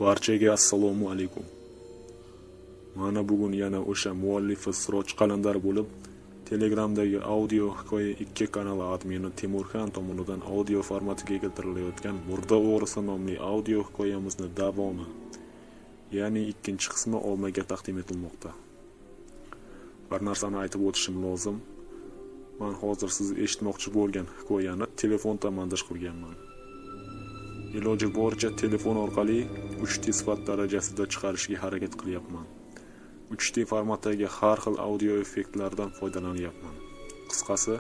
Barchaga assalomu alaykum. Mana bugun yana o'sha muallifi Siroj Qalandar bo'lib, Telegramdagi audio hikoya 2 kanali admini Temurxon tomonidan audio formatiga keltirilayotgan Murda o'g'risi nomli audio hikoyamizni davomi, ya'ni ikkinchi qismi ommaga taqdim etilmoqda. Bir narsani aytib o'tishim lozim. Men hozir siz eshitmoqchi bo'lgan hikoyani telefonda montaj qilganman. Iloji boricha telefon orqali 3D sifat darajasida chiqarishga harakat qilyapman. 3D formatdagi har xil audio effektlardan foydalanyapman. Qisqasi,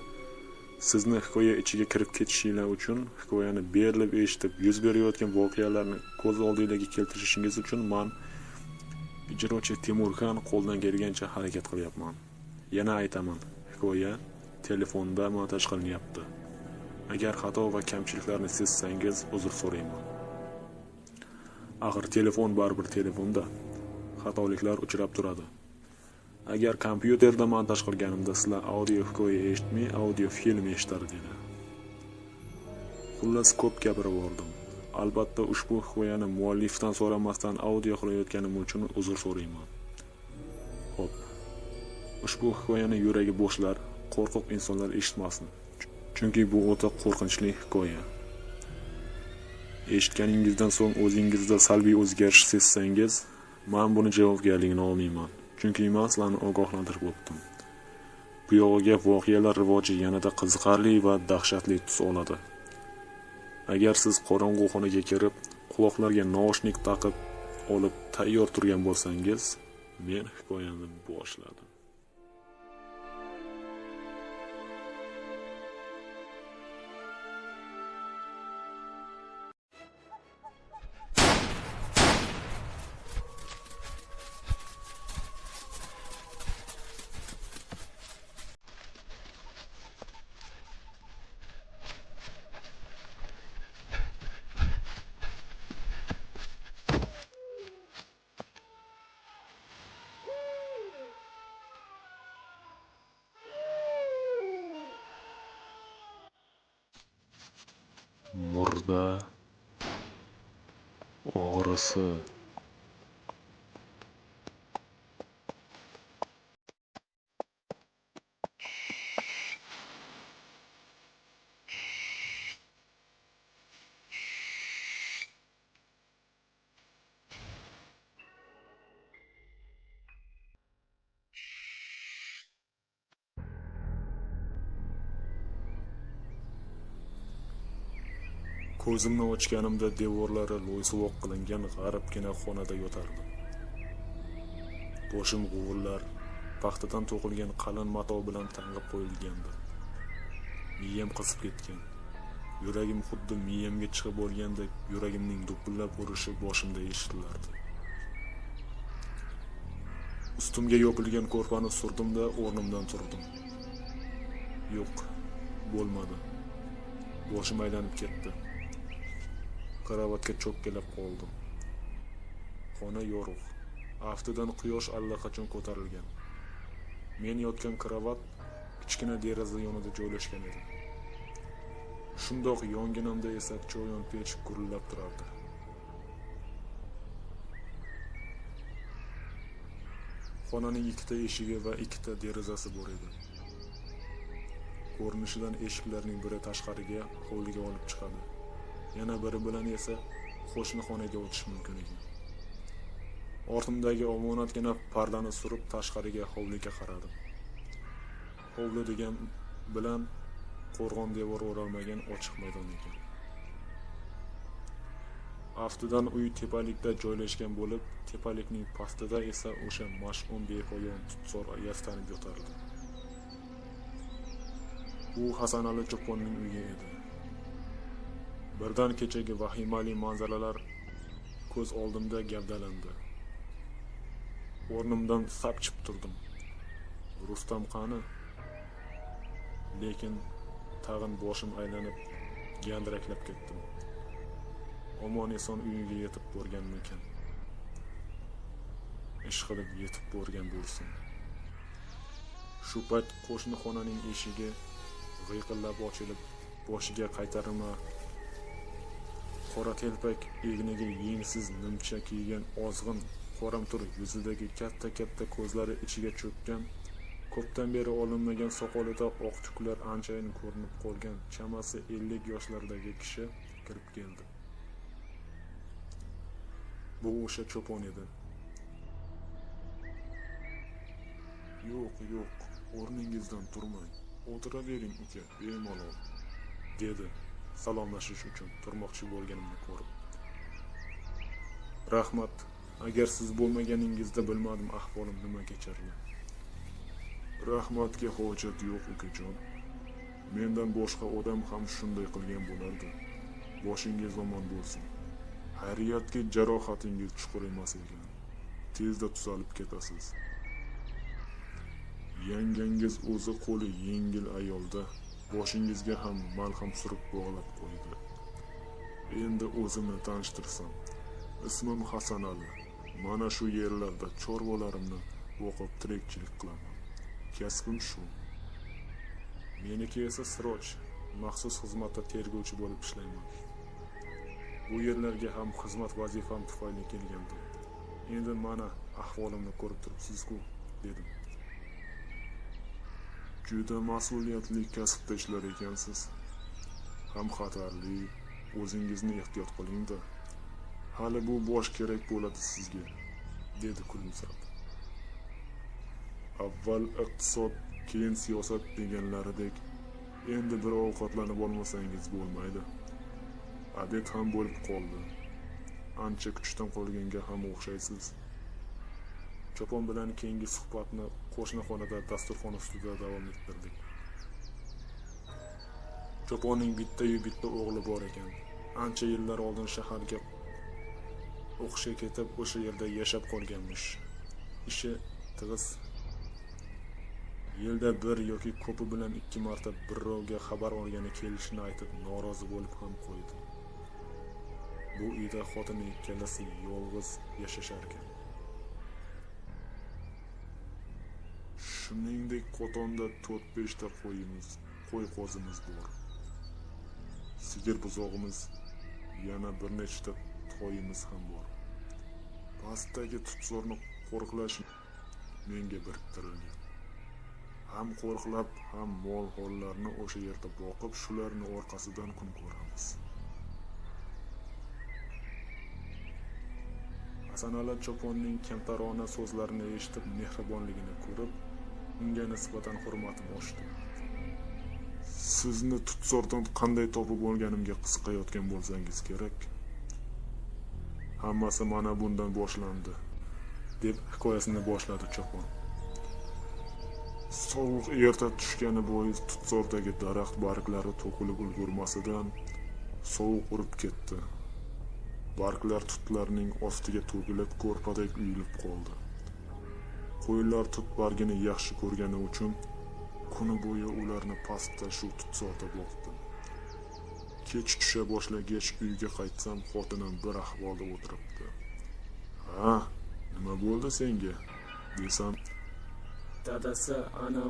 sizni hikoya ichiga kirib ketishingiz uchun, hikoyani berilib eshitib, yuz berayotgan voqealarni ko'z oldingizga keltirishingiz uchun men ijrochi Temurxon qo'ldan kelgancha harakat qilyapman. Yana aytaman, hikoya telefonda montaj qilinyapti. Agar xato va kamchiliklarni sezsangiz, uzr so'rayman. Axir telefon baribir telefonda. Xatoliklar uchrab turadi. Agar kompyuterda montaj qilganimda sizlar audio hikoya eshitmay, audio film eshitardinglar. Xullas ko'p gapirib bordim. Albatta ushbu hikoyani muallifdan so'ramasdan audio qilayotganim uchun uzr so'rayman. Xo'p. Ushbu hikoyani yuragi bo'shlar, qo'rqoq insonlar eshitmasin. Chunki bu o'ta qo'rqinchli hikoya. Eshitganingizdan so'ng o'zingizda salbiy o'zgarish sezsangiz, men buni javobgarligini olmayman. Chunki men sizlarni ogohlantirib o'tdim. Bu yog'iga voqealar rivoji yanada qiziqarli va dahshatli tus oladi. Agar siz qorong'u xonaga kirib, quloqlarga naushnik taqib olib tayyor turgan bo'lsangiz, men hikoyani boshladim. Murda o'g'risi. Ko'zimni ochganimda devorlari loysuvoq qilingan g'aribgina xonada yotardim. Boshim g'uvillab, paxtadan to'qilgan qalin mato bilan tangib qo'yilgandi. Miyam qisib ketgan. Yuragim xuddi miyamga chiqib olgandek, yuragimning do'pillab urishi boshimda eshitilardi. Ustimga yopilgan ko'rpani surdimda o'rnimdan turdim. Yo'q, bo'lmadi. Boshim aylanib ketdi. Karavotga cho'kkalab qoldim. Xona yorug'. Aftidan quyosh allaqachon ko'tarilgan. Men yotgan karavot kichkina deraza yonida joylashgan edi. Shundoq yonginamda esa cho'yon pech gurillab turardi. Xonaning ikkita eshigi va ikkita derazasi bor edi. Ko'rinishidan eshiklarning biri tashqariga, hovliga olib chiqadi. Yana biri bilan esa qo'shni xonaga o'tish mumkin ekan. Ortimdagi omonatgina pardani surib tashqariga hovliga qaradim. Hovli degan bilan qo'rg'on devor o'ralmagan ochiq maydon ekan. Aftidan uy tepalikda joylashgan bo'lib, tepalikning pastida esa o'sha mash'um bepoyon tutzor yastanib yotardi. U Hasanali cho'ponning uyi edi. Birdan kechagi vahimali manzaralar ko'z oldimda gavdalandi. O'rnimdan sapchib turdim. Rustam qani? Lekin tag'in boshim aylanib, gandiraklab ketdim. Omon eson uyiga yetib borganmikan? Ish qilib yetib borgan bo'lsin. Shu payt qo'shni xonaning eshigi g'iyqillab ochilib, boshiga qaytarma qora telpak egniga yengsiz nimcha kiygan ozg'in qoramtir yuzidagi katta ko'zlari ichiga cho'kkan, ko'pdan beri olinmagan soqolida oq tuklar anchayin ko'rinib qolgan chamasi 50 yoshlardagi kishi kirib keldi. Bu o'sha cho'pon edi. Yo'q, o'rningizdan turmang. O'tiravering uka, bemalol, dedi salomlashish uchun turmoqchi bo'lganimni ko'rib. Rahmat, agar siz bo'lmaganingizda bilmadim ahvolim nima kecharli. Rahmatga hojat yo'q ukajon. Mendan boshqa odam ham shunday qilgan bo'lardi. Boshingiz omon bo'lsin. Xayriyatki jarohatingiz chuqur emas ekan. Tezda tuzalib ketasiz. Yangangiz o'zi qo'li yengil ayolda, boshingizga ham malham surib bog'lab qo'ydi. Endi o'zimni tanishtirsam. Ismim Hasan Ali. Mana shu yerlarda chorvalarimni boqib tirikchilik qilaman. Kasbim shu. Meniki esa Siroj, maxsus xizmatda tergovchi bo'lib ishlayman. Bu yerlarga ham xizmat vazifam tufayli kelgandim. Endi mana ahvolimni ko'rib turibsiz-ku, dedim. Juda mas'uliyatli kasbda ishlar ekansiz. Ham xatarli, o'zingizni ehtiyot qiling-da. Hali bu bosh kerak bo'ladi sizga, dedi kulimsirab. Avval iqtisod, keyin siyosat deganlaridek, endi bir ovqatlanib olmasangiz bo'lmaydi. Obed ham bo'lib qoldi. Ancha kuchdan qolganga ham o'xshaysiz. Cho'pon bilan keyingi suhbatni qo'shni xonada dasturxon ustida davom ettirdik. Cho'ponning bitta o'g'li bor ekan. Ancha yillar oldin shaharga o'qishga ketib, o'sha yerda yashab qolganmish. Ishi tig'iz. Yilda bir yoki ko'pi bilan 2 marta birovga xabar olgani kelishini aytib norozi bo'lib ham qo'ydi. Bu uyda xotini ikkalasi yolg'iz yashashar ekan. Shuningdek, Qo'tonda 4-5 ta qo'y qozimiz bor. Sigir buzog'imiz, yana bir nechta to'yimiz ham bor. Pastdagi tutzorni qo'riqlash menga biriktirilgan. Ham qo'riqlab, ham mol hollarni o'sha yerda boqib, shularni orqasidan kun ko'ramiz. Hasan Ali cho'ponning kamtarona so'zlarini eshitib, mehribonligini ko'rib, unga nisbatan hurmatim oshdi. Sizni tutzordan qanday topib olganimga qiziqayotgan bo'lsangiz kerak. Hammasi mana bundan boshlandi, deb hikoyasini boshladi cho'pon. Sovuq erta tushgani bois tutzordagi daraxt barglari to'kilib ulgurmasidan sovuq urib ketdi. Barglar tutlarning ostiga to'kilib ko'rpadek uyilib qoldi. Qo'ylar tut bargini yaxshi ko'rgani uchun kuni bo'yi ularni pastda shu tutzorda boqdim. Kech tusha boshlagach uyga qaytsam, xotinim bir ahvolda o'tiribdi. "Ha, nima bo'ldi senga?" desam, "Dadasi, ana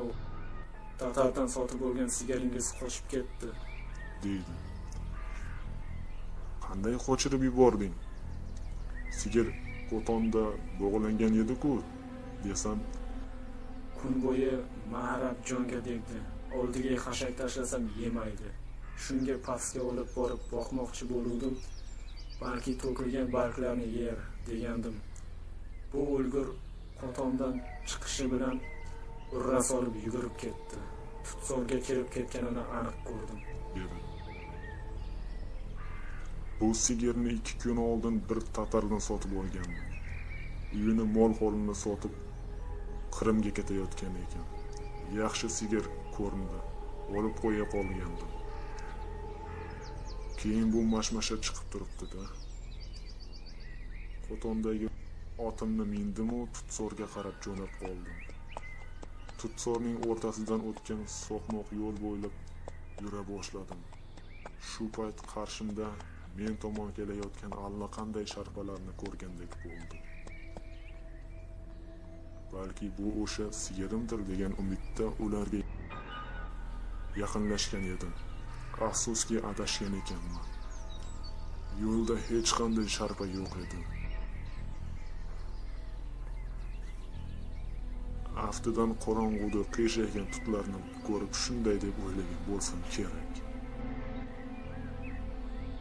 tatardan sotib olgan sigaringiz qochib ketdi", deydi. "Qanday qochirib yubording? Sigir Qo'tonda bog'langan edi-ku", desam, "Kun bo'yi mahrab jonga tegdi. Oldiga xashak tashlasam yemaydi. Shunga pastga olib borib boqmoqchi bo'ldim. Balki to'kilgan barglarni yer, degandim. Bu o'lgur Qo'tondan chiqishi bilan urra solib yugurib ketdi. Tutzorga kirib ketganini aniq ko'rdim", dedi. Bu sigirni 2 kun oldin bir tatardan sotib olgandim. Uyini mol holini sotib Qrimga ketayotgan ekan. Yaxshi sigir ko'rindi. Olib qo'ya qolgandim. Keyin bu mashmasha chiqib turibdi-da. Qo'tondagi otimni mindim-u tutzorga qarab jo'nab qoldim. Tutzorning o'rtasidan o'tgan so'qmoq yo'l bo'ylab yura boshladim. Shu payt qarshimda men tomon kelayotgan allaqanday sharpalarni ko'rgandek bo'ldim. Balki bu o'sha sigirimdir degan umidda ularga yaqinlashgan edim. Afsuski adashgan ekanman. Yo'lda hech qanday sharpa yo'q edi. Aftidan qorong'uda qiyshaygan tutlarni ko'rib shunday deb o'ylagan bo'lsam kerak.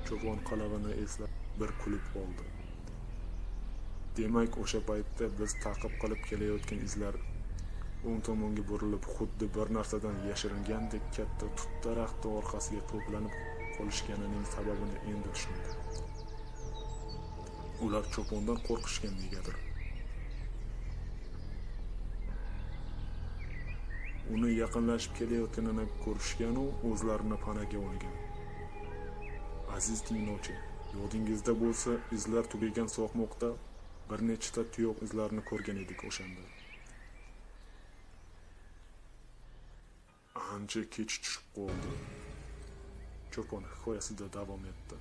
Cho'pon qilig'ini eslab bir kulib oldi. Demak, o'sha paytda biz ta'qib qilib kelayotgan izlar o'ng tomonga burilib, xuddi bir narsadan yashiringandek katta tut daraxti orqasiga to'planib qolishganining sababini endi tushundim. Ular cho'pondan qo'rqishgan negadir. Uni yaqinlashib kelayotganini ko'rishgan u o'zlarini panaga olgan. Aziz tinglovchi, yodingizda bo'lsa, izlar tugagan so'qmoqda bir nechta tuyoq izlarini ko'rgan edik o'shanda. Ancha kech tushib qoldi. Cho'pon hikoyasida davom etdi.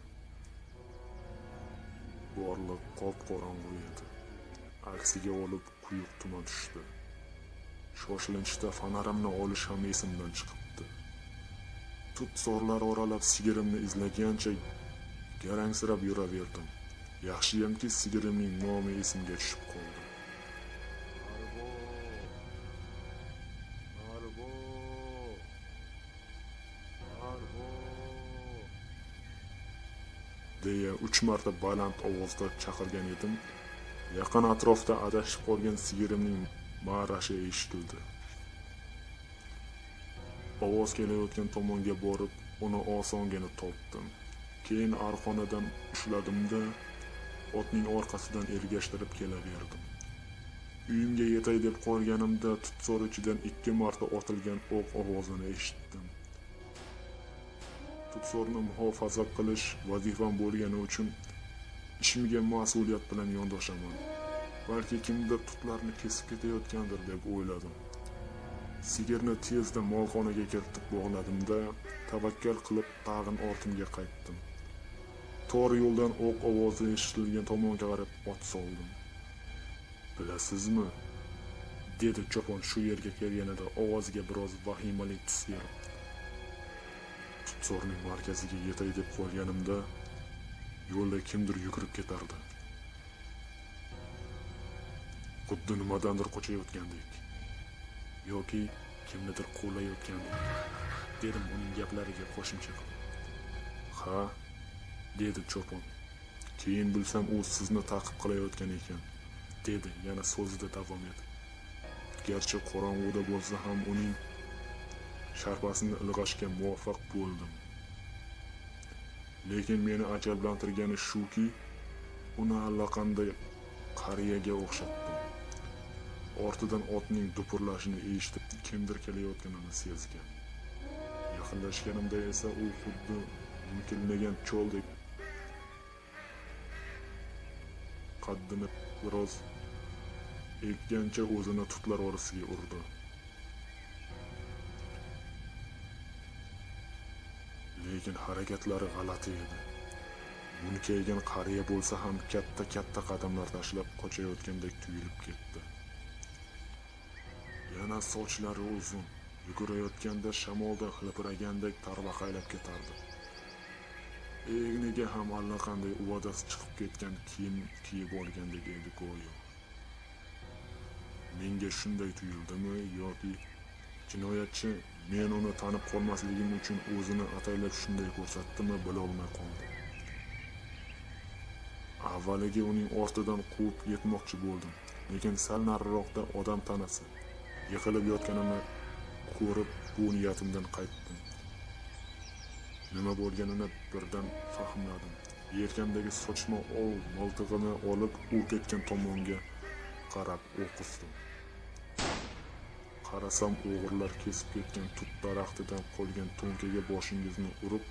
Borliq qop-qorong'u edi. Aksiga olib quyuq tuman tushdi. Shoshilinchda fonarimni olish ham esimdan chiqibdi. Tut-sorlar oralab sigirimni izlagancha garangsirab yuraverdim. Yaxshiyamki sigirimning nomi esimga tushib qoldi. Arbo deya 3 marta baland ovozda chaqirgan edim. Yaqin atrofda adashib qolgan sigirimning ma'rashi eshitildi. Ovoz kelayotgan tomonga borib, uni osongina topdim. Keyin arqonadan ushladim-da, otning orqasidan ergashtirib kelaverdim. Uyimga yetay deb qolganimda tutsor ichidan 2 marta otilgan o'q ovozini eshitdim. Tutsorni muhofaza qilish vazifam bo'lgani uchun ishimga mas'uliyat bilan yondoshaman. Balki kimdir tutlarni kesib ketayotgandir deb o'yladim. Sigirni tezda molxonaga kiritib bog'ladim-da, tavakkal qilib tag'in ortimga qaytdim. Tor yo'ldan o'q ovozi eshitilgan tomonga qarab ot soldim. Bilasizmi? Dedi cho'pon shu yerga kelganida ovoziga biroz vahimali tus berib. Tutsorning markaziga yetay deb qolganimda yo'lda kimdir yugurib ketardi. Xuddi nimadandir qochayotgandek yoki kimnidir qo'llayotgandek, dedim uning gaplariga qo'shimcha qilib. Ha, dedi cho'pon. Keyin bilsam u sizni ta'qib qilayotgan ekan, dedi yana so'zida davom etib. Garchi qorong'uda bo'lsa ham uning sharpasini ilg'ashga muvaffaq bo'ldim. Lekin meni ajablantirgani shuki, uni allaqanday qariyaga o'xshatdim. Ortidan otning dupurlashini eshitib, kimdir kelayotganini sezgan. Yaqinlashganimda esa u xuddi munkilmagan cho'ldek qaddini biroz eggancha o'zini tutlar orasiga urdi. Lekin harakatlari g'alati edi. Munkaygan qariya bo'lsa ham katta qadamlar tashlab qochayotgandek tuyulib ketdi. Yana sochlari uzun, yugurayotganda shamolda hilpiragandek tarvaqaylab ketardi. Egniga ham allaqanday uvadasi chiqib ketgan kiyim kiyib olgandek edi go'yo. Menga shunday tuyuldimi yoki jinoyatchi men uni tanib qolmasligim uchun o'zini ataylab shunday ko'rsatdimi bilolmay qoldim. Avvaliga uning ortidan quvib yetmoqchi bo'ldim, lekin sal nariroqda odam tanasi yiqilib yotganini ko'rib bu niyatimdan qaytdim. Nima bo'lganini birdan fahmladim. Yelkamdagi sochma ol miltig'ini olib u ketgan tomonga qarab o'qisdim. Qarasam o'g'irlar kesib ketgan tut daraxtidan qolgan to'nkaga boshingizni urib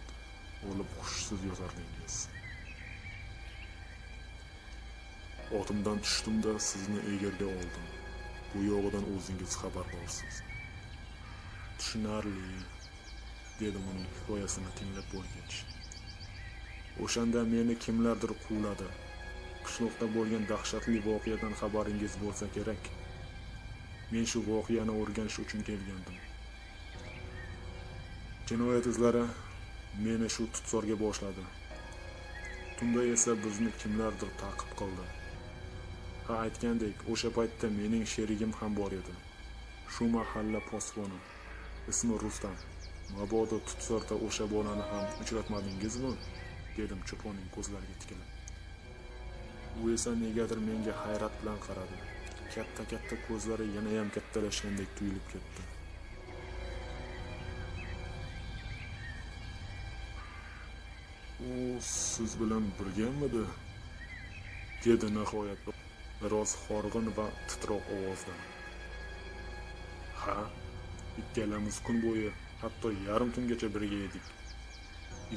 olib hushsiz yotardingiz. Otimdan tushdimda sizni egarga oldim. Bu yog'idan o'zingiz xabardorsiz. Tushunarli, dedim uning hikoyasini tinglab bo'lgach. O'shanda meni kimlardir quvladi. Qishloqda bo'lgan dahshatli voqeadan xabaringiz bo'lsa kerak. Men shu voqeani o'rganish uchun kelgandim. Jinoyat izlari meni shu tutsorga boshladi. Tunda esa bizni kimlardir ta'qib qildi. Ha, aytgandek, o'sha paytda mening sherigim ham bor edi. Shu mahalla posboni. Ismi Rustam. Mabodo tutsorda o'sha bolani ham uchratmadingizmi? Dedim cho'ponning ko'zlariga tikilib. U esa negadir menga hayrat bilan qaradi. Katta ko'zlari yana ham kattalashgandek tuyulib ketdi. U siz bilan birgamidi? Dedi nihoyat biroz horg'in va titroq ovozda. Ha, ikkalamiz kun bo'yi, hatto yarim tungacha birga edik.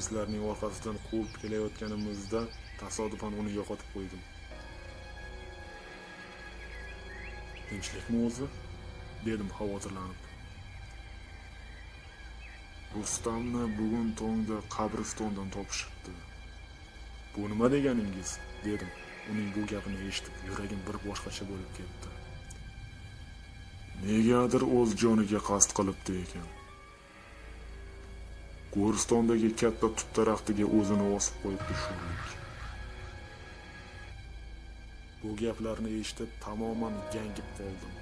Izlarning orqasidan quvib kelayotganimizda tasodifan uni yo'qotib qo'ydim. Tinchlikmi o'zi? Dedim xavotirlanib. Rustamni bugun tongda qabristondan topishibdi. Bu nima deganingiz? Dedim. Uning bu gapini eshitib yuragim bir boshqacha bo'lib ketdi. Negadir o'z joniga qasd qilibdi ekan. Go'ristondagi katta tut daraxtiga o'zini osib qo'yibdi shunlik. Bu gaplarni eshitib tamoman gangib qoldim.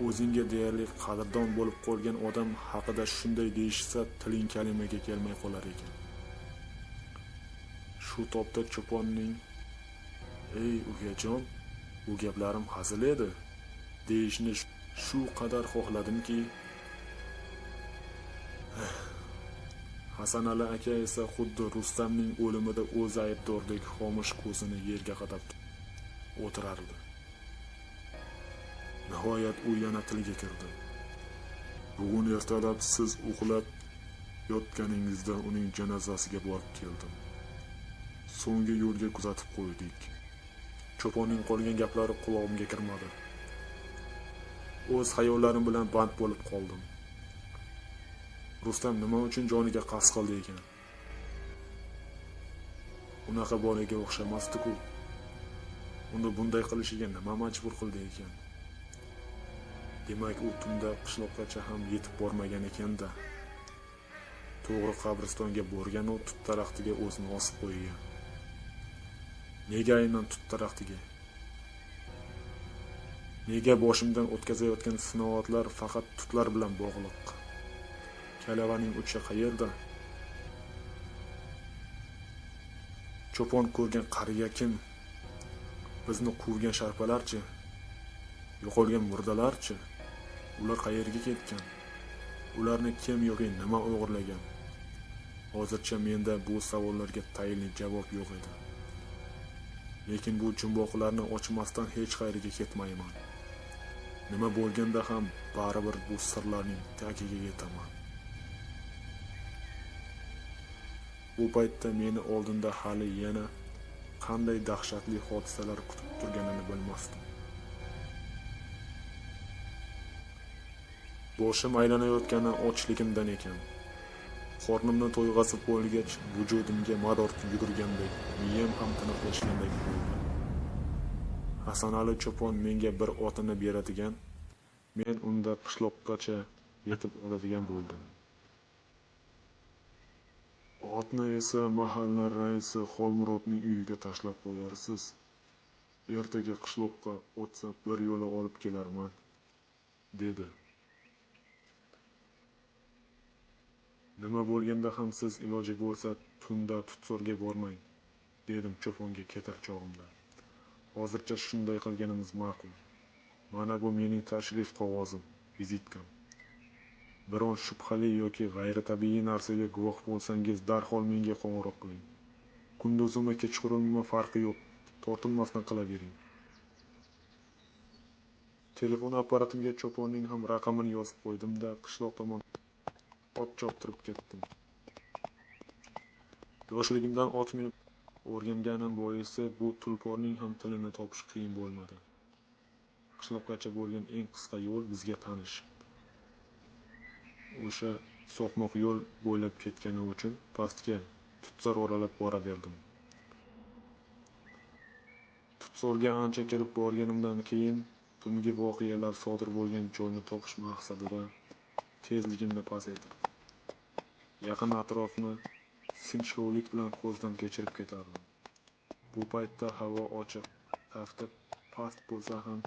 O'zingga deyarli qadrdon bo'lib qolgan odam haqida shunday deyishsa tiling kalimaga kelmay qolar ekan. Shu topda cho'ponning "Ey ukajon, bu gaplarim hazil edi" deyishni shu qadar xohladimki, Hasanali aka esa xuddi Rustamning o'limida o'zi aybdordek xomush ko'zini yerga qadab o'tirardi. Nihoyat u yana tilga kirdi. Bugun ertalab siz uxlab yotganingizda uning janozasiga borib keldim. So'nggi yo'lga kuzatib qo'ydik. Cho'ponning qolgan gaplari qulog'imga kirmadi. O'z xayollarim bilan band bo'lib qoldim. Rustam nima uchun joniga qasd qildi ekan? Unaqa bolaga o'xshamasdi-ku. Uni bunday qilishiga nima majbur qildi ekan? Demak, u tunda qishloqqacha ham yetib bormagan ekan-da. To'g'ri qabristonga borgan u tut daraxtiga o'zini osib qo'ygan. Nega aynan tut daraxtiga? Nega boshimdan o'tkazayotgan sinoatlar faqat tutlar bilan bog'liq? Kalavaning uchi qayerda? Cho'pon ko'rgan qariya kim? Bizni quvgan sharpalarchi? Yo'qolgan murdalarchi? Ular qayerga ketgan? Ularni kim yoki nima o'g'irlagan? Hozircha menda bu savollarga tayinli javob yo'q edi. Lekin bu jumboqlarni ochmasdan hech qayerga ketmayman. Nima bo'lganda ham baribir bu sirlarning tagiga yetaman. Bu paytda meni oldinda hali yana qanday dahshatli hodisalar kutib turganini bilmasdim. Boshim aylanayotgani ochligimdan ekan. Qornimni to'yg'azib bo'lgach, vujudimga mador yugurgandek, miyam ham tiniqlashgandek bo'ldi. Hasanali cho'pon menga bir otini beradigan, men unda qishloqqacha yetib oladigan bo'ldim. Otni esa mahalla raisi Xolmurodning uyiga tashlab qo'yarsiz. Ertaga qishloqqa o'tsa bir yo'la olib kelarman, dedi. Nima bo'lganda ham siz iloji bo'lsa tunda tutsorga bormang, dedim cho'ponga ketar chog'imda. Hozircha shunday qilganimiz ma'qul. Mana bu mening tashrif qog'ozim, vizitkam. Biron shubhali yoki g'ayritabiiy narsaga guvoh bo'lsangiz, darhol menga qo'ng'iroq qiling. Kunduzimi kechqurunmi farqi yo'q, tortinmasdan qilavering. Telefon apparatimga cho'ponning ham raqamini yozib qo'ydim-da, qishloq tomon ot choptirib ketdim. Yoshligimdan ot minib o'rganganim boisi bu tulporning ham tilini topish qiyin bo'lmadi. Qishloqqacha bo'lgan eng qisqa yo'l bizga tanish. O'sha so'qmoq yo'l bo'ylab ketgani uchun pastga tutsor oralab boraverdim. Tutsorga ancha kirib borganimdan keyin tungi voqealar sodir bo'lgan joyni topish maqsadida tezligimni pasaytirdim. Yaqin atrofni sinchkovlik bilan ko'zdan kechirib ketardim. Bu paytda havo ochiq, tafti past bo'lsa ham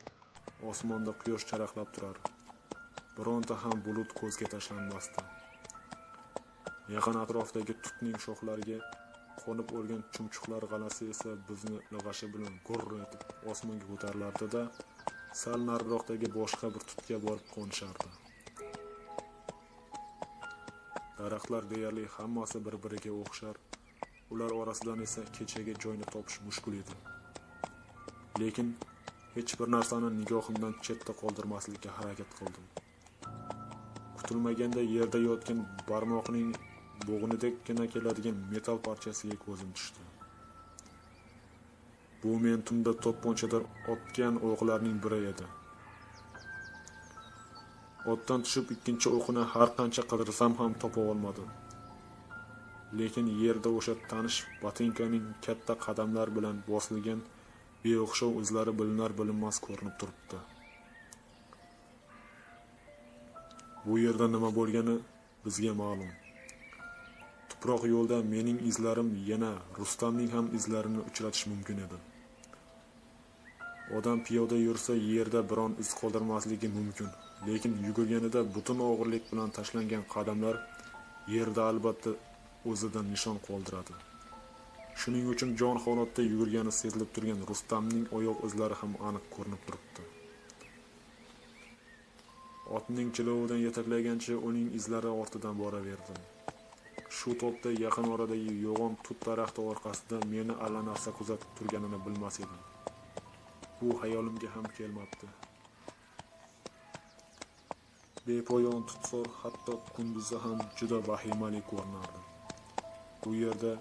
osmonda quyosh charaqlab turar. Bironta ham bulut ko'zga tashlanmasdi. Yaqin atrofdagi tutning shoxlariga qo'nib o'lgan chumchuqlar g'alasi esa bizni lig'ashi bilan gurr etib osmonga ko'tarilardi-da, sal nariroqdagi boshqa bir tutga borib qo'nishardi. Daraxtlar deyarli hammasi bir-biriga o'xshar, ular orasidan esa kechaga joyni topish mushkul edi. Lekin hech bir narsani nigohimdan chetda qoldirmaslikka harakat qildim. Kutilmaganda yerda yotgan barmoqning bo'g'inidekkina keladigan metall parchasiga ko'zim tushdi. Bu men tunda to'pponchadan otgan o'qlarning biri edi. Otdan tushib ikkinchi o'qni har qancha qidirsam ham topa olmadim. Lekin yerda o'sha tanish botinkaning katta qadamlar bilan bosilgan beo'xshov izlari bilinar-bilinmas ko'rinib turibdi. Bu yerda nima bo'lgani bizga ma'lum. Tuproq yo'lda mening izlarim yana Rustamning ham izlarini uchratish mumkin edi. Odam piyoda yursa yerda biron iz qoldirmasligi mumkin, lekin yugurganida butun og'irlik bilan tashlangan qadamlar yerda albatta o'zidan nishon qoldiradi. Shuning uchun jon holatda yugurgani sezilib turgan Rustamning oyoq izlari ham aniq ko'rinib turibdi. Otning jilovidan yetaklagancha uning izlari ortidan boraverdim. Shu topda yaqin oradagi yo'g'on tut daraxti orqasida meni allanarsa kuzatib turganini bilmas edim. Bu hayolimga ham kelmabdi. Bepoyon tutsor hatto kunduzi ham juda vahimali ko'rinardi. Bu yerda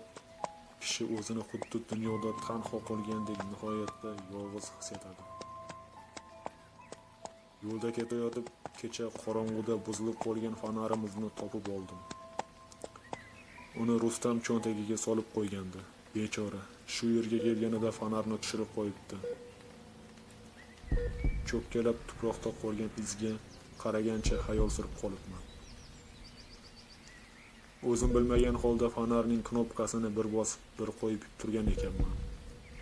kishi o'zini xuddi dunyoda tanho qolgandek nihoyatda yolg'iz his etadi. Yo'lda ketayotib kecha qorong'uda buzilib qolgan fonarimizni topib oldim. Uni Rustam cho'ntagiga solib qo'ygandi. Bechora, shu yerga kelganida fonarni tushirib qo'yibdi. Cho'kkalab tuproqda qolgan izga qaragancha xayol surib qolibman. O'zim bilmagan holda fonarning knopkasini bir bosib, bir qo'yib turgan ekanman.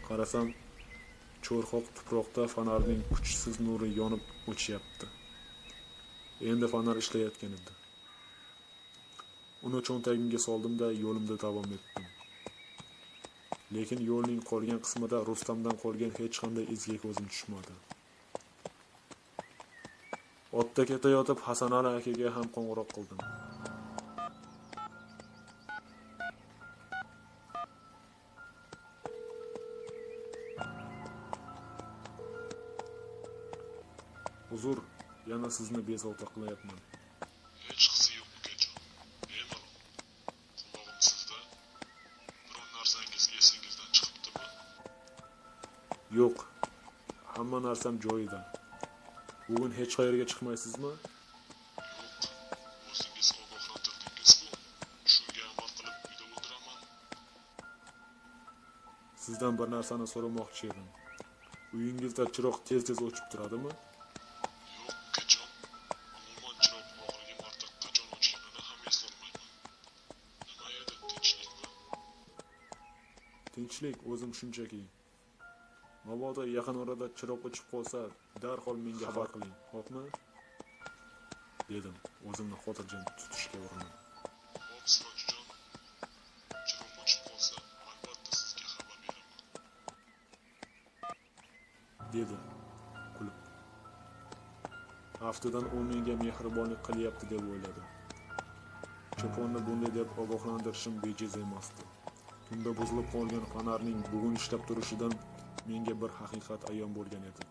Qarasam, cho'rxoq tuproqda fonarning kuchsiz nuri yonib o'chyapti. Endi fonar ishlayotgan edi. Uni cho'ntagimga soldim-da yo'limda davom etdim. Lekin yo'lning qolgan qismida Rustamdan qolgan hech qanday izga ko'zim tushmadi. Otda ketayotib Hasanali akaga ham qo'ng'iroq qildim. Uzr, yana sizni bezovta qilyapman. Hech qisi yo'q ukajon. Bemalol. Qulog'im sizda. Biron narsangiz esingizdan chiqibdimi? Yo'q. Hamma narsam joyida. Bugun hech qayerga chiqmaysizmi? Yo'q. O'zingiz ogohlantirdingiz-ku. Shunga amal qilib uyda o'tiraman. Sizdan bir narsani so'ramoqchi edim. Uyingizda chiroq tez-tez o'chib turadimi? Yo'q ukajon. Umuman chiroq oxirgi marta qachon o'chganini ham eslolmayman. Nima edi, tinchlikmi? Tinchlik o'zim shunchaki. Mabodo yaqin orada chiroq o'chib qolsa, darhol menga xabar qiling, xo'pmi? Dedim, o'zimni xotirjam tutishga urinib. Xo'p, Sirojjon. Chiroq o'chib qolsa, albatta sizga xabar beraman. Dedi, kulib. Aftidan u menga mehribonlik qilyapti deb o'yladim. Cho'ponni bunday deb ogohlantirishim bejiz emasdi. Tunda buzilib qolgan fonarning bugun ishlab turishidan menga bir haqiqat ayon bo'lgan edi.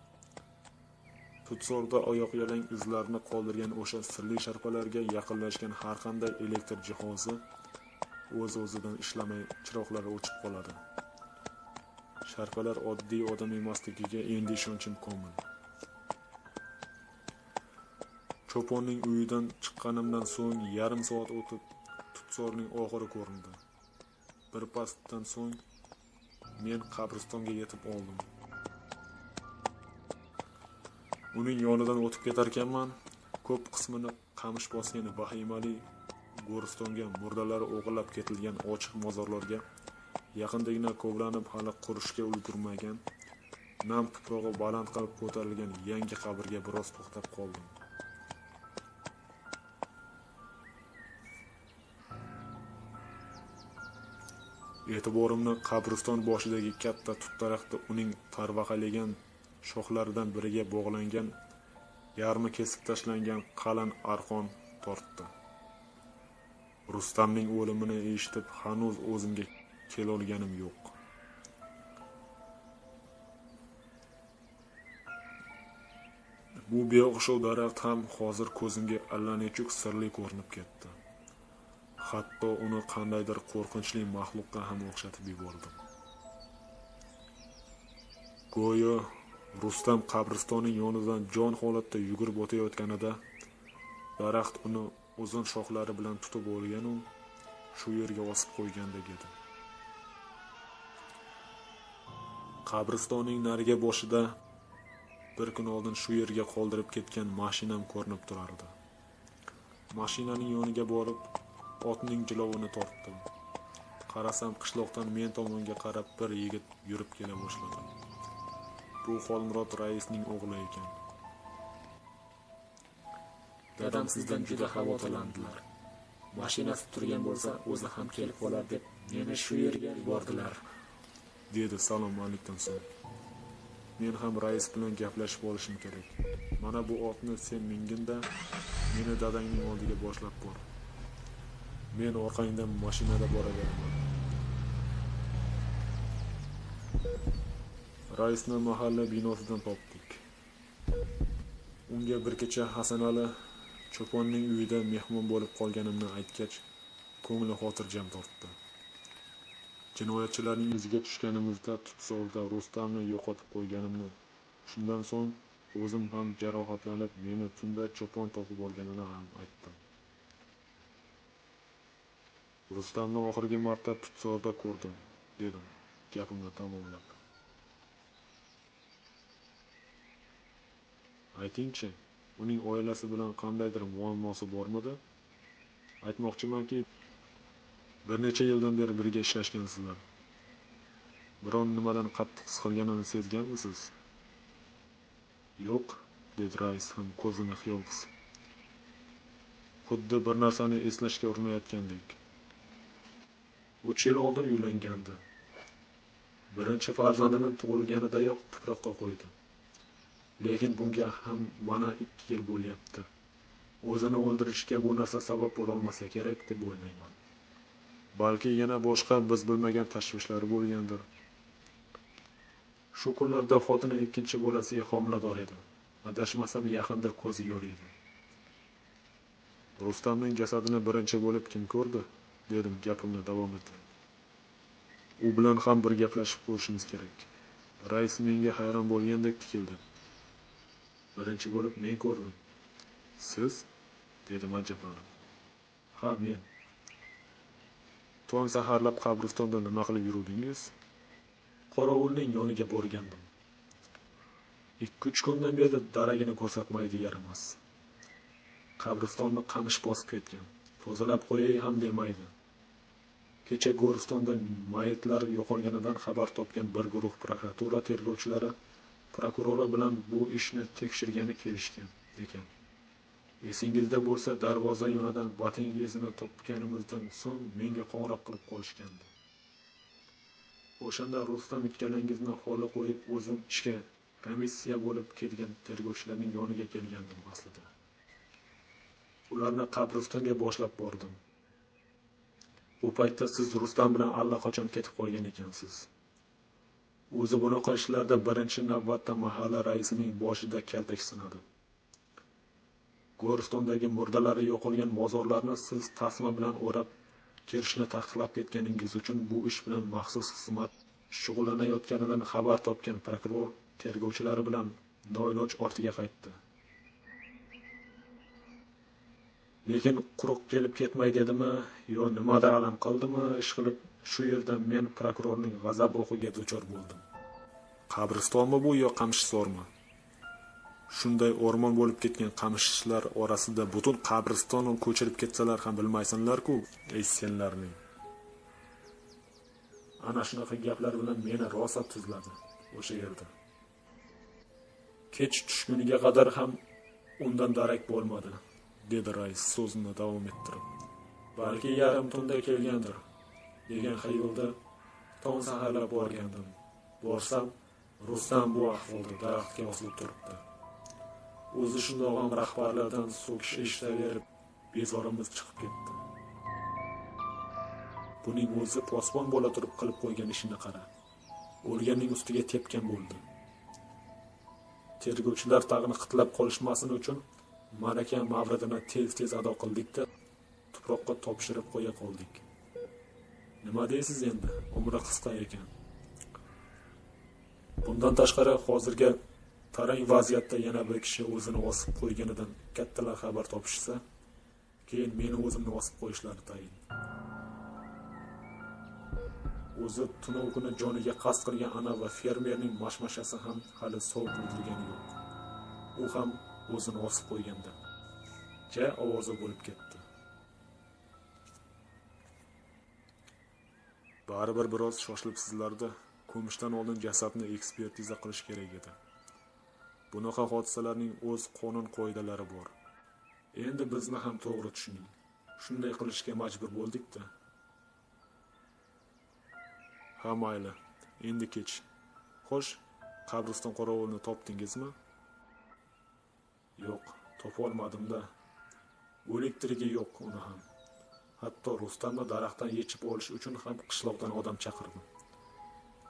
Tutsorda oyoq yalang izlarni qoldirgan o'sha sirli sharpalarga yaqinlashgan har qanday elektr jihozi o'z-o'zidan ishlamay chiroqlari o'chib qoladi. Sharpalar oddiy odam emasligiga endi ishonchim komil. Cho'ponning uyidan chiqqanimdan so'ng yarim soat o'tib tutsorning oxiri ko'rindi. Bir pastdan so'ng men qabristonga yetib oldim. Uning yonidan o'tib ketar ekanman, ko'p qismini qamish bosgan vahimali Go'ristonga, murdalari o'g'irlab ketilgan ochiq mozorlarga, yaqindagina kovlanib hali qurishga ulgurmagan, nam tuprog'i baland qilib ko'tarilgan yangi qabrga biroz to'xtab qoldim. E'tiborimni qabriston boshidagi katta tut daraxti uning tarvaqalagan shoxlaridan biriga bog'langan, yarmi kesib tashlangan qalin arqon tortdi. Rustamning o'limini eshitib hanuz o'zimga kelolganim yo'q. Bu beo'xshov daraxt ham hozir ko'zimga allanechuk sirli ko'rinib ketdi. Hatto uni qandaydir qo'rqinchli maxluqqa ham o'xshatib yubordim. Go'yo Rustam qabristonining yonidan jon holatda yugurib o'tayotganida daraxt uni uzun shoxlari bilan tutib olgan u shu yerga osib qo'ygandek edi. Qabristonning nariga boshida bir kun oldin shu yerga qoldirib ketgan mashinam ko'rinib turardi. Mashinaning yoniga borib otning jilovini tortdim. Qarasam qishloqdan men tomonga qarab bir yigit yurib kela boshladi. Bu Xolmurod raisning o'g'li ekan. Dadam sizdan juda xavotirlandilar. Mashinasi turgan bo'lsa, o'zi ham kelib qolar deb meni shu yerga yubordilar, dedi salom alikdan so'ng. Men ham rais bilan gaplashib olishim kerak. Mana bu otni sen minginda, meni dadangning oldiga boshlab bor. Men orqangdan mashinada boraveraman. Raisni mahalla binosidan topdik. Unga bir kecha Hasanali cho'ponning uyida mehmon bo'lib qolganimni aytgach, ko'ngli xotirjam tortdi. Jinoyatchilarning iziga tushganimizda tutsolda Rustamni yo'qotib qo'yganimni, shundan so'ng o'zim ham jarohatlanib, meni tunda cho'pon topib olganini ham aytdim. Rustamni oxirgi marta tutsolda ko'rdim, dedim gapimni tamomlab. Aytingchi, uning oilasi bilan qandaydir muammosi bormidi? Aytmoqchimanki, bir necha yildan beri birga ishlashgansizlar. Biron nimadan qattiq siqilganini sezganmisiz? Yo'q, dedi rais ham ko'zini xiyol qisib. Xuddi bir narsani eslashga urinayotgandek. 3 yil oldin uylangandi. Birinchi farzandini tug'ilganidayoq tuproqqa qo'ydi. Lekin bunga ham mana 2 yil bo'lyapti. O'zini o'ldirishga bu narsa sabab bo'la olmasa kerak deb o'ylayman. Balki yana boshqa biz bilmagan tashvishlari bo'lgandir. Shu kunlarda xotini ikkinchi bolasiga homilador edi. Adashmasam yaqinda ko'zi yoriydi. Rustamning jasadini birinchi bo'lib kim ko'rdi? Dedim gapimni davom etib. U bilan ham bir gaplashib ko'rishimiz kerak. Rais menga hayron bo'lgandek tikildi. Birinchi bo'lib men ko'rdim. Siz? Dedim ajablanib. Ha, men. Tong saharlab qabristonda nima qilib yuruvdingiz? Qorovulning yoniga borgandim. 2-3 kundan beri daragini ko'rsatmaydi yaramas. Qabristonni qamish bosib ketgan. Tozalab qo'yay ham demaydi. Kecha Go'ristonda mayitlar yo'qolganidan xabar topgan bir guruh prokuratura tergovchilari prokurori bilan bu ishni tekshirgani kelishgan ekan. Esingizda bo'lsa, darvoza yonidan botingizni topganimizdan so'ng menga qo'ng'iroq qilib qolishgandi. O'shanda Rustam ikkalangizni xoli qo'yib o'zim ishga komissiya bo'lib kelgan tergovchilarning yoniga kelgandim aslida. Ularni qabristonga boshlab bordim. Bu paytda siz Rustam bilan allaqachon ketib qolgan ekansiz. O'zi bunaqa ishlarda birinchi navbatda mahalla raisining boshida kaltak sinadi. Go'ristondagi murdalari yo'qolgan mozorlarni siz tasma bilan o'rab kirishni taqiqlab ketganingiz uchun bu ish bilan maxsus xizmat shug'ullanayotganidan xabar topgan prokuror tergovchilari bilan noiloj ortiga qaytdi. Lekin quruq kelib ketmay dedimi, yo nimada alam qildimi, ishqilib shu yerda men prokurorning g'azab o'qiga duchor bo'ldim. Qabristonmi bu yo Qamishzormi? shunday o'rmon bo'lib ketgan qamishlar orasida butun qabristonni ko'chirib ketsalar ham bilmaysanlar-ku, ey senlarning. Ana shunaqa gaplar bilan meni rosa tuzladi o'sha yerda. Kech tushguniga qadar ham undan darak bo'lmadi, dedi rais so'zini davom ettirib. Balki yarim tunda kelgandir, degan xayolda tong saharlab borgandim. Borsam, Rustam bu ahvolda daraxtga osilib turibdi. O'zi shundoq ham rahbarlardan so'kish eshitaverib, bezorimiz chiqib ketdi. Buning o'zi posbon bo'la turib qilib qo'ygan ishini qara. O'lganning ustiga tepgan bo'ldi. Tergovchilar tag'ini qitlab qolishmasin uchun malaka mavridini tez ado qildik-da, tuproqqa topshirib qo'ya qoldik. Nima deysiz endi? Umri qisqa ekan. Bundan tashqari hozirga tarang vaziyatda yana bir kishi o'zini osib qo'yganidan kattalar xabar topishsa, keyin meni o'zimni osib qo'yishlari tayin. O'zi tunov kuni joniga qasd qilgan ana va fermerning mashmashasi ham hali sov bo'ldirgani yo'q. U ham o'zini osib qo'yganda ovozi bo'lib ketdi. Baribir biroz shoshilibsizlarda, ko'mishdan oldin jasadni ekspertiza qilish kerak edi. Bunaqa hodisalarning o'z qonun qoidalari bor. Endi bizni ham to'g'ri tushuning. Shunday qilishga majbur bo'ldik-da. Ha mayli, endi kech. Xo'sh, qabriston qorovulini topdingizmi? Yo'q, topa olmadim-da. O'lik tirigi yo'q uni ham. Hatto Rustamni daraxtdan yechib olish uchun ham qishloqdan odam chaqirdim.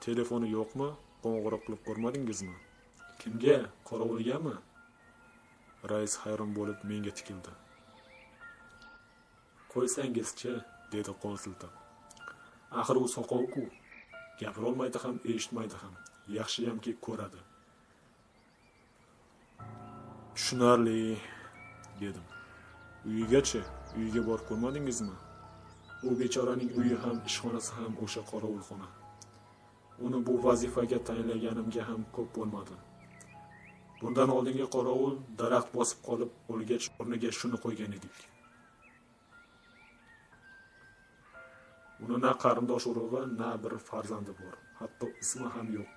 Telefoni yo'qmi? Qo'ng'iroq qilib ko'rmadingizmi? Kimga? Qorovulgami? Rais hayron bo'lib menga tikildi. Qo'ysangiz-chi, dedi qo'l siltab. Axir u soqov-ku. Gapira olmaydi ham, eshitmaydi ham. Yaxshiyamki ko'radi. Tushunarli, dedim. Uyiga borib ko'rmadingizmi? U bechoraning uyi ham, ishxonasi ham o'sha qorovulxona. Uni bu vazifaga tayinlaganimga ham ko'p bo'lmadi. Bundan oldingi qorovul daraxt bosib qolib, o'lgach o'rniga shuni qo'ygan edik. Uni na qarindosh urug'i, na bir farzandi bor. Hatto ismi ham yo'q.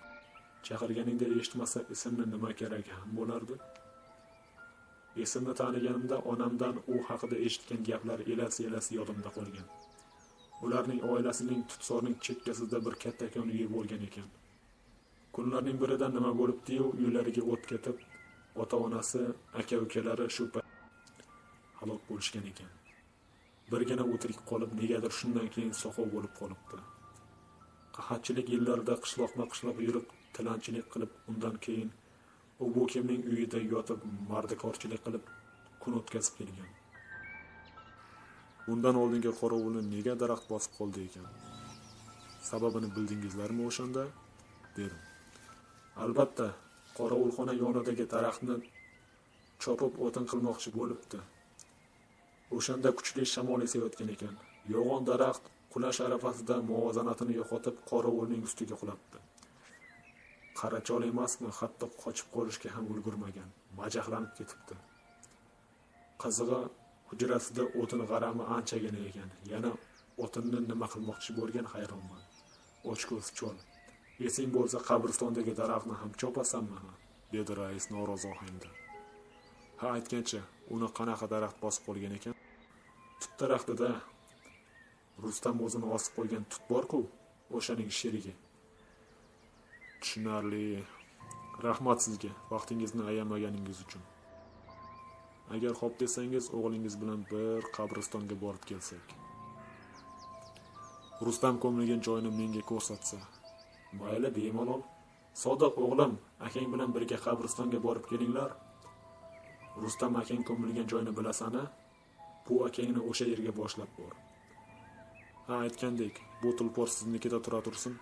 Chaqirganingda eshitmasa, ismni nima keragi ham bo'lardi? Esimni taniganimda onamdan u haqida eshitgan gaplar elas yodimda qolgan. Ularning oilasining tutsorning chekkasida bir kattakon uyi bo'lgan ekan. Kunlarning birida nima bo'libdi-yu, uylariga o't ketib, ota-onasi, aka-ukalari shu payt halok bo'lishgan ekan. Birgina o'tirik qolib, negadir shundan keyin soqov bo'lib qolibdi. Qahatchilik yillarida qishloqma-qishloq yurib, tilanchilik qilib, undan keyin u bu kimning uyida yotib, mardikorchilik qilib, kun o'tkazib kelgan. Bundan oldingi qorovulni nega daraxt bosib qoldi ekan? Sababini bildingizlarmi o'shanda? Dedim. Albatta, qorovulxona yonidagi daraxtni chopib o'tin qilmoqchi bo'libdi. O'shanda kuchli shamol esayotgan ekan. Yo'g'on daraxt qulash arafasida muvozanatini yo'qotib, qorovulning ustiga qulabdi. Qarachol emasmi, hatto qochib qolishga ham ulgurmagan, majaqlanib ketibdi. Qizig'i, hujrasida o'tin g'arami anchagina ekan. Yana o'tinni nima qilmoqchi bo'lgan hayronman. Ochko'z chol. Esing bo'lsa, qabristondagi daraxtni ham chopasanmi? Dedi rais norozi ohangda. Ha, aytgancha, uni qanaqa daraxt bosib qolgan ekan? Tut daraxtida Rustam o'zini osib qo'ygan tut bor-ku, o'shaning sherigi. Tushunarli. Rahmat sizga, vaqtingizni ayamaganingiz uchun. Agar xo'p desangiz, o'g'lingiz bilan bir qabristonga borib kelsak. Rustam ko'milgan joyini menga ko'rsatsa. Mayli, bemalol. Sodiq o'g'lim, akang bilan birga qabristonga borib kelinglar. Rustam akang ko'milgan joyni bilasana? Bu akangni o'sha yerga boshlab bor. Ha, aytgandek, bu tulpor siznikida tura tursin.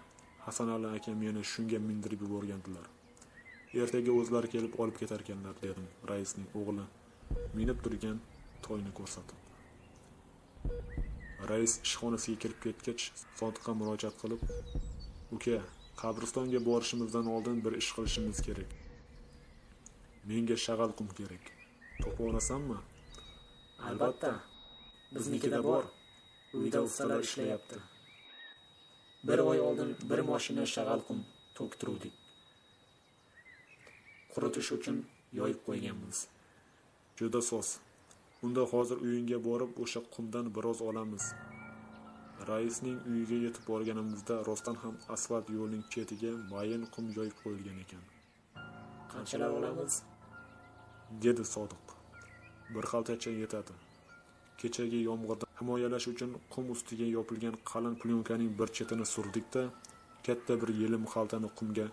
Hasanali aka meni shunga mindirib yuborgandilar. Ertaga o'zlari kelib olib ketar ekanlar, dedim raisning o'g'li minib turgan toyni ko'rsatib. Rais ishxonasiga kirib ketgach, Sodiqqa murojaat qilib, "Uka, qabristonga borishimizdan oldin bir ish qilishimiz kerak. Menga shag'al qum kerak. Topa olasanmi? Albatta. Biznikida bor. Uyda ustalar ishlayapti. Bir oy oldin bir mashina shag'al qum to'ktiruvdik. Quritish uchun yoyib qo'yganmiz. Juda soz. Unda hozir uyingga borib o'sha qumdan biroz olamiz. Raisning uyiga yetib borganimizda rostdan ham asfalt yo'lning chetiga mayin qum yoyib qo'yilgan ekan. Qanchalar olamiz? Dedi Sodiq. Bir xaltacha yetadi. Kechagi yomg'irdan himoyalash uchun qum ustiga yopilgan qalin plyonkaning bir chetini surdik-da, katta bir yelim xaltani qumga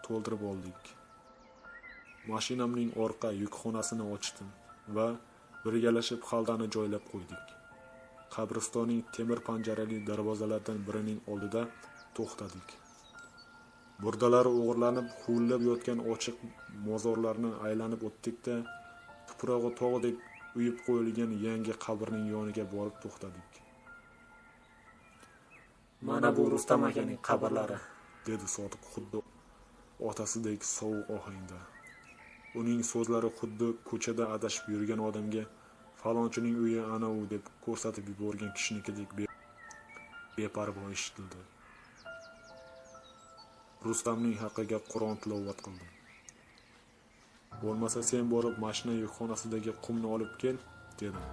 to'ldirib oldik. Mashinamning orqa yukxonasini ochdim va birgalashib xaltani joylab qo'ydik. Qabristonning temir panjarali darvozalaridan birining oldida to'xtadik. Murdalari o'g'irlanib, huvillab yotgan ochiq mozorlarni aylanib o'tdik-da, tuprog'i tog'dek uyib qo'yilgan yangi qabrning yoniga borib to'xtadik. Mana bu Rustam akaning qabrlari, dedi Sodiq xuddi otasidek sovuq ohangda. Uning so'zlari xuddi ko'chada adashib yurgan odamga falonchining uyi ana u deb ko'rsatib yuborgan kishinikidek beparvo eshitildi. Rustamning haqqiga Qur'on tilovat qildim. Bo'lmasa sen borib mashina yukxonasidagi qumni olib kel, dedim.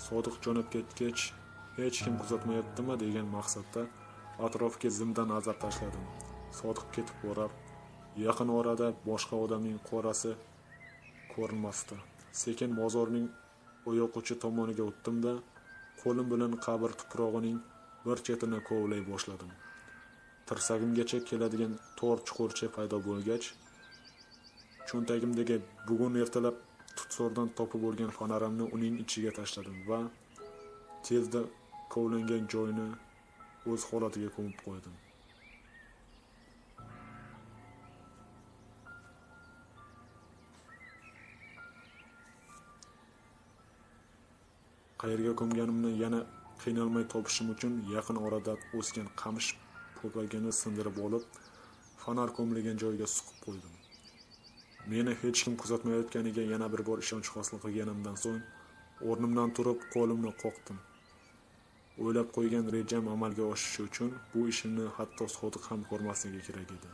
Sodiq jo'nab ketgach, hech kim kuzatmayaptimi degan maqsadda atrofga zimdan nazar tashladim. Sodiq ketib borar, yaqin orada boshqa odamning qorasi ko'rinmasdi. Sekin mozorning oyoq uchi tomoniga o'tdim-da, qo'lim bilan qabr tuprog'ining bir chetini kovlay boshladim. Tirsagimgacha keladigan tor chuqurcha paydo bo'lgach, cho'ntagimdagi bugun ertalab tutsordan topib olgan fonaramni uning ichiga tashladim va tezda kovlangan joyni o'z holatiga ko'mib qo'ydim. Qayerga ko'mganimni yana qiynalmay topishim uchun yaqin orada o'sgan qamish po'pagini sindirib olib, fonar ko'milgan joyga suqib qo'ydim. Meni hech kim kuzatmayotganiga yana bir bor ishonch hosil qilganimdan so'ng o'rnimdan turib qo'limni qoqdim. O'ylab qo'ygan rejam amalga oshishi uchun bu ishimni hatto Sodiq ham ko'rmasligi kerak edi.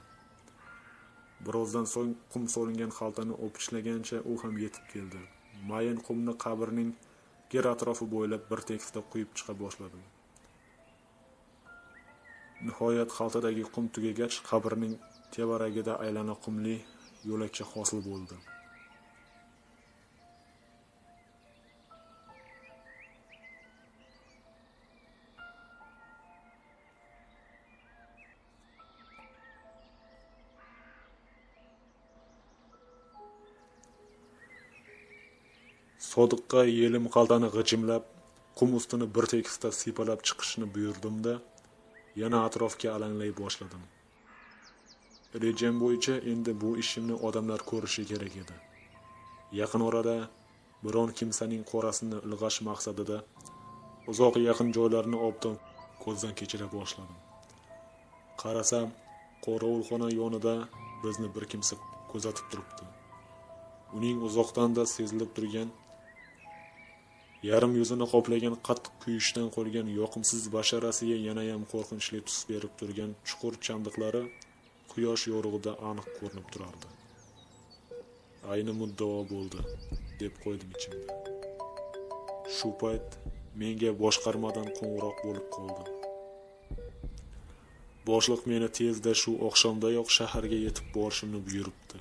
Birozdan so'ng qum solingan xaltani o'pichlagancha u ham yetib keldi. Mayin qumni qabrning gir atrofi bo'ylab bir tekisda quyib chiqa boshladim. Nihoyat xaltadagi qum tugagach, qabrning tevaragida aylana qumli yo'lakcha hosil bo'ldi. Sodiqqa yelim xaltani g'ijimlab, qum ustini bir tekisda siypalab chiqishni buyurdim-da, yana atrofga alanglay boshladim. Rejam bo'yicha endi bu ishimni odamlar ko'rishi kerak edi. Yaqin orada biron kimsaning qorasini ilg'ash maqsadida uzoq yaqin joylarni obdan ko'zdan kechira boshladim. Qarasam, qorovulxona yonida bizni bir kimsa kuzatib turibdi. Uning uzoqdan-da sezilib turgan, yarim yuzini qoplagan qattiq kuyishdan qolgan yoqimsiz basharasiga yanayam qo'rqinchli tus berib turgan chuqur chandiqlari quyosh yorug'ida aniq ko'rinib turardi. Ayni muddao bo'ldi, deb qo'ydim ichimda. Shu payt menga boshqarmadan qo'ng'iroq bo'lib qoldi. Boshliq meni tezda shu oqshomdayoq shaharga yetib borishimni buyuribdi.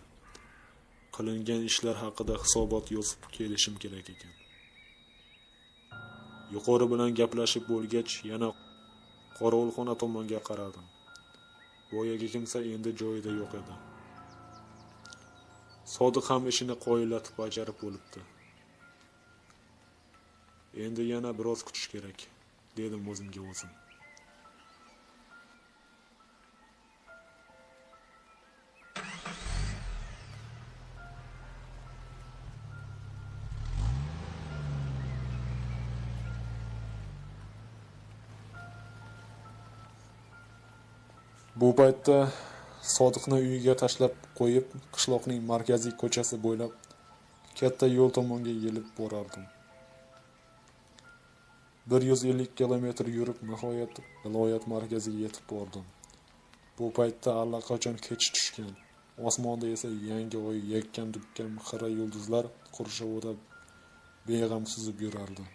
Qilingan ishlar haqida hisobot yozib kelishim kerak ekan. Yuqori bilan gaplashib bo'lgach, yana qorovulxona tomonga qaradim. Boyagi kimsa endi joyida yo'q edi. Sodiq ham ishini qoyillatib bajarib bo'libdi. Endi yana biroz kutish kerak, dedim o'zimga o'zim. Bu paytda Sodiqni uyiga tashlab qo'yib, qishloqning markaziy ko'chasi bo'ylab katta yo'l tomonga yelib borardim. 150 kilometr yurib nihoyat viloyat markaziga yetib bordim. Bu paytda allaqachon kech tushgan. Osmonda esa yangi oy, yakkan-dukkan xira yulduzlar qurshovida beg'am suzib yurardi.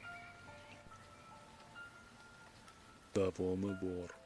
Davomi bor.